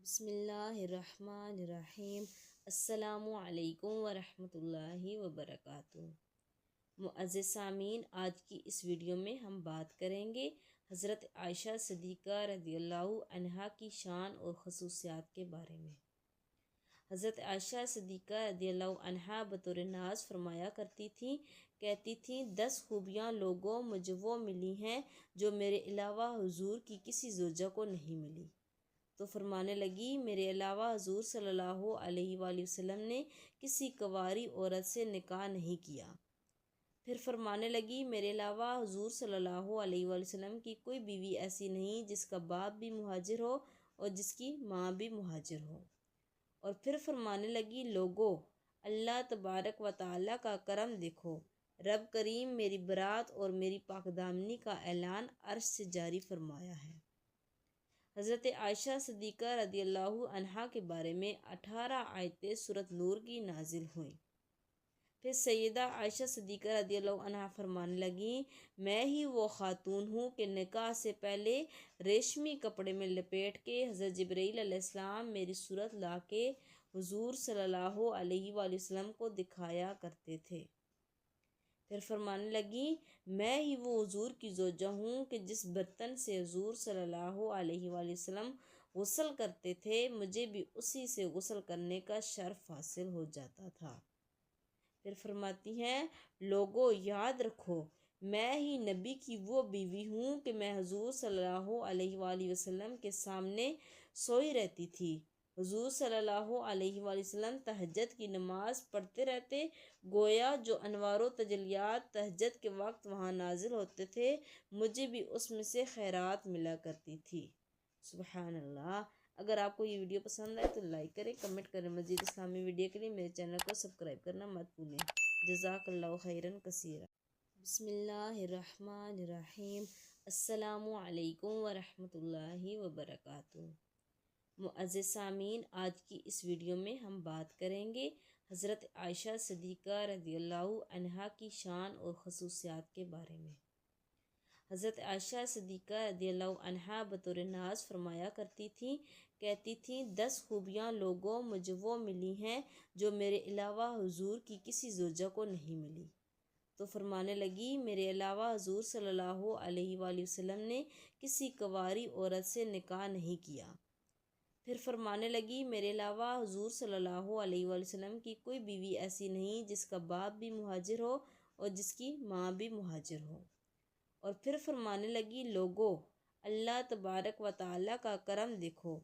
بسم اللہ الرحمن الرحیم۔ السلام علیکم ورحمۃ اللہ وبرکاتہ۔ معزز سامعین، آج کی اس ویڈیو میں ہم بات کریں گے حضرت عائشہ صدیقہ رضی اللہ عنہا کی شان اور خصوصیات کے بارے میں۔ حضرت عائشہ صدیقہ رضی اللہ عنہا بطور ناز فرمایا کرتی تھیں، کہتی تھیں 10 خوبیاں لوگوں مجھے وہ ملی ہیں جو میرے علاوہ حضور کی کسی زوجہ کو نہیں ملی۔ تو فرمانے لگی، میرے علاوہ حضور صلی اللہ علیہ وآلہ وسلم نے کسی کنواری عورت سے نکاح نہیں کیا۔ پھر فرمانے لگی، میرے علاوہ حضور صلی اللہ علیہ وآلہ وسلم کی کوئی بیوی ایسی نہیں جس کا باپ بھی مہاجر ہو اور جس کی ماں بھی مہاجر ہو۔ اور پھر فرمانے لگی، لوگو اللہ تبارک و تعالیٰ کا کرم دیکھو، رب کریم میری برات اور میری پاک دامنی کا اعلان عرش سے جاری فرمایا ہے۔ حضرت عائشہ صدیقہ رضی اللہ عنہا کے بارے میں 18 آیتیں سورۃ نور کی نازل ہوئیں۔ پھر سیدہ عائشہ صدیقہ رضی اللہ عنہا فرمانے لگیں، میں ہی وہ خاتون ہوں کہ نکاح سے پہلے ریشمی کپڑے میں لپیٹ کے حضرت جبرائیل علیہ السلام میری صورت لا کے حضور صلی اللہ علیہ وآلہ وسلم کو دکھایا کرتے تھے۔ پھر فرمانے لگیں، میں ہی وہ حضور کی زوجہ ہوں کہ جس برتن سے حضور صلی اللہ علیہ وآلہ وسلم غسل کرتے تھے مجھے بھی اسی سے غسل کرنے کا شرف حاصل ہو جاتا تھا۔ پھر فرماتی ہیں، لوگو یاد رکھو، میں ہی نبی کی وہ بیوی ہوں کہ میں حضور صلی اللہ علیہ وآلہ وسلم کے سامنے سوئی رہتی تھی۔ حضور صلی اللہ علیہ وآلہ وسلم تہجد کی نماز پڑھتے رہتے، گویا جو انوار و تجلیات تہجد کے وقت وہاں نازل ہوتے تھے مجھے بھی اس میں سے خیرات ملا کرتی تھی۔ سبحان اللہ۔ اگر آپ کو یہ ویڈیو پسند آئے تو لائک کریں، کمنٹ کریں۔ مزید اسلامی ویڈیو کے لیے میرے چینل کو سبسکرائب کرنا مت بھولیں۔ جزاک اللہ خیرا کثیرا۔ بسم اللہ الرحمن الرحیم۔ السلام علیکم ورحمۃ اللہ وبرکاتہ۔ معزز سامعین، آج کی اس ویڈیو میں ہم بات کریں گے حضرت عائشہ صدیقہ رضی اللہ عنہا کی شان اور خصوصیات کے بارے میں۔ حضرت عائشہ صدیقہ رضی اللہ عنہا بطور ناز فرمایا کرتی تھیں، کہتی تھیں 10 خوبیاں لوگوں مجھے وہ ملی ہیں جو میرے علاوہ حضور کی کسی زوجہ کو نہیں ملی۔ تو فرمانے لگی، میرے علاوہ حضور صلی اللہ علیہ وآلہ وسلم نے کسی کنواری عورت سے نکاح نہیں کیا۔ پھر فرمانے لگی، میرے علاوہ حضور صلی اللہ علیہ وآلہ وسلم کی کوئی بیوی ایسی نہیں جس کا باپ بھی مہاجر ہو اور جس کی ماں بھی مہاجر ہو۔ اور پھر فرمانے لگی، لوگو اللہ تبارک و تعالیٰ کا کرم دیکھو،